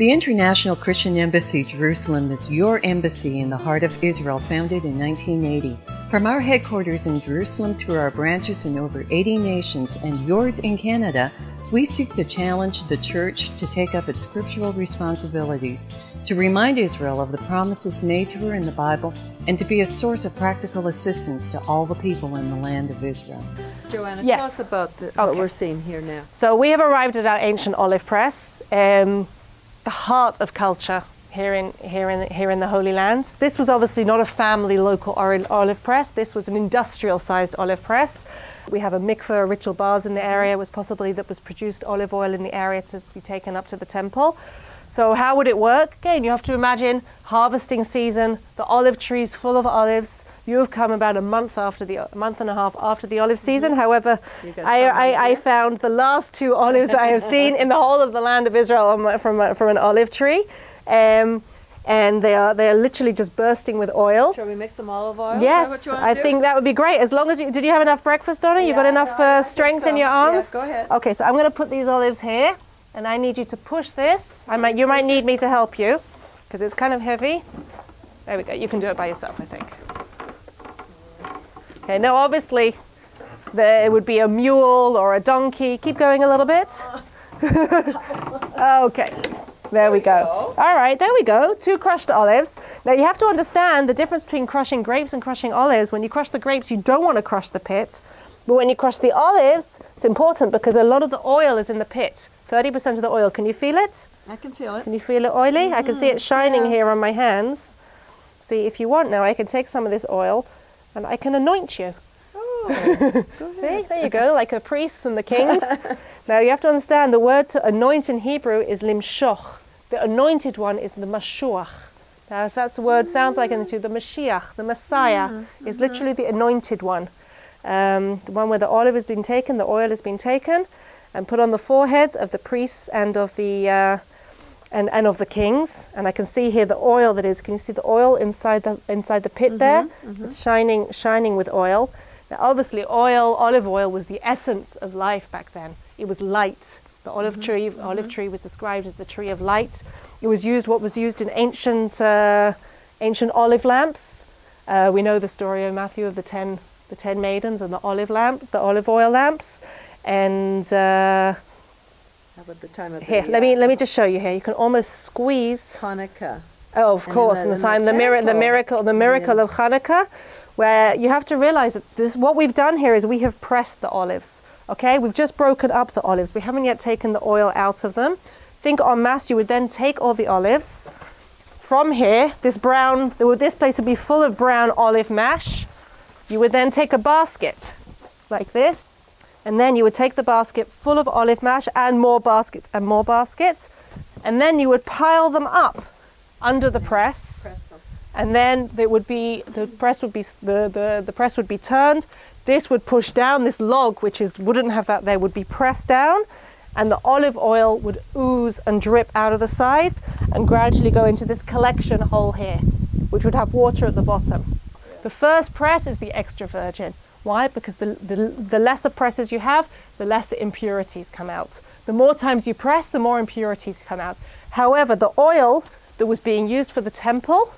The International Christian Embassy Jerusalem is your embassy in the heart of Israel, founded in 1980. From our headquarters in Jerusalem through our branches in over 80 nations and yours in Canada, we seek to challenge the Church to take up its scriptural responsibilities, to remind Israel of the promises made to her in the Bible, and to be a source of practical assistance to all the people in the land of Israel. Joanna, Yes. tell us about what we're seeing here now. So we have arrived at our ancient olive press, the heart of culture here in the Holy Land. This was obviously not a family local olive press. This was an industrial-sized olive press. We have a mikveh, ritual baths in the area. It was possibly that was produced olive oil in the area to be taken up to the temple. So how would it work? Again, you have to imagine harvesting season, the olive trees full of olives. You have come about a month and a half after the olive season. However, I found the last two olives that I have seen in the whole of the land of Israel from an olive tree. And they are literally just bursting with oil. Shall we mix some olive oil? Yes, I think that would be great. As long as did you have enough breakfast, Donna? You got enough strength in your arms? Yes, go ahead. Okay, so I'm going to put these olives here, and I need you to push this. You might need me to help you, because it's kind of heavy. There we go. You can do it by yourself, I think. Okay, now obviously there would be a mule or a donkey. Keep going a little bit. Okay. There we go. All right, there we go. 2 crushed olives. Now you have to understand the difference between crushing grapes and crushing olives. When you crush the grapes, you don't want to crush the pit. But when you crush the olives, it's important because a lot of the oil is in the pit. 30% of the oil. Can you feel it? I can feel it. Can you feel it oily? Mm-hmm. I can see it shining here on my hands. See, if you want now, I can take some of this oil and I can anoint you. Oh, see, there you go, like the priests and the kings. Now you have to understand the word to anoint in Hebrew is limshoch. The anointed one is the Mashuach. Now if that's the word sounds like into the Mashiach, the Messiah, is literally the anointed one. The one where the olive has been taken, the oil has been taken, and put on the foreheads of the priests and of the and of the kings. And I can see here the oil that is. Can you see the oil inside the pit there? It's shining with oil. Now obviously olive oil was the essence of life back then. It was light. The olive tree was described as the tree of light. It was what was used in ancient olive lamps. We know the story of Matthew of the 10 maidens and the olive oil lamps. And how about the time of here, let me just show you here. You can almost squeeze Hanukkah. Oh, of course, in the time the miracle of Hanukkah, where you have to realize that what we've done here is we have pressed the olives. Okay, we've just broken up the olives. We haven't yet taken the oil out of them. Think en masse, you would then take all the olives from here. This place would be full of brown olive mash. You would then take a basket like this, and then you would take the basket full of olive mash and more baskets, and then you would pile them up under the press, and then the press would be turned. This would push down, this log, wouldn't have that there, would be pressed down, and the olive oil would ooze and drip out of the sides and gradually go into this collection hole here, which would have water at the bottom. The first press is the extra virgin. Why? Because the lesser presses you have, the lesser impurities come out. The more times you press, the more impurities come out. However, the oil that was being used for the temple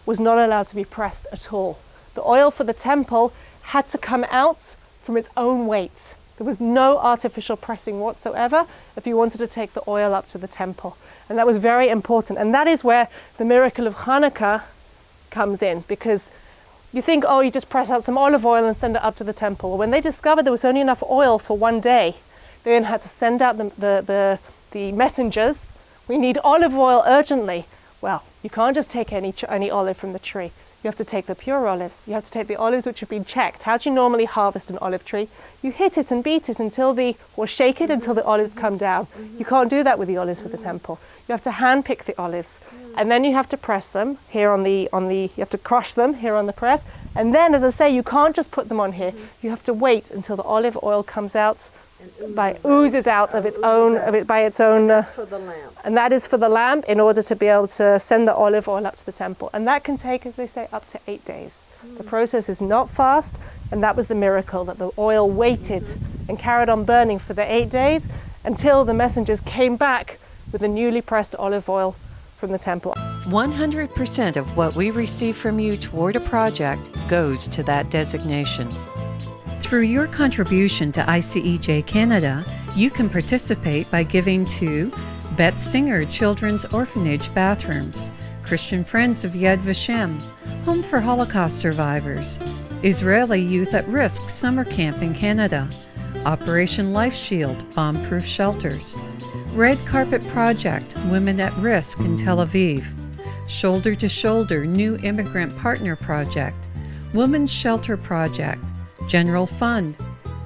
was not allowed to be pressed at all. The oil for the temple had to come out from its own weight. There was no artificial pressing whatsoever if you wanted to take the oil up to the temple. And that was very important. And that is where the miracle of Hanukkah comes in, because you think, you just press out some olive oil and send it up to the temple. Well, when they discovered there was only enough oil for one day, they then had to send out the messengers. We need olive oil urgently. Well, you can't just take any olive from the tree. You have to take the pure olives. You have to take the olives which have been checked. How do you normally harvest an olive tree? You hit it and beat it or shake it until the olives come down. You can't do that with the olives for the temple. You have to hand pick the olives, and then you have to press them here you have to crush them here on the press. And then, as I say, you can't just put them on here. You have to wait until the olive oil comes out, oozes out by its own. For the lamp. And that is for the lamp, in order to be able to send the olive oil up to the temple. And that can take, as they say, up to 8 days. The process is not fast, and that was the miracle, that the oil waited and carried on burning for the 8 days until the messengers came back with the newly pressed olive oil from the temple. 100% of what we receive from you toward a project goes to that designation. Through your contribution to ICEJ Canada, you can participate by giving to Bet Singer Children's Orphanage Bathrooms, Christian Friends of Yad Vashem, Home for Holocaust Survivors, Israeli Youth at Risk Summer Camp in Canada, Operation Life Shield Bomb-Proof Shelters, Red Carpet Project Women at Risk in Tel Aviv, Shoulder to Shoulder New Immigrant Partner Project, Women's Shelter Project, General Fund,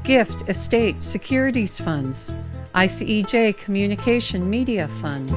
Gift Estate Securities Funds, ICEJ Communication Media Fund.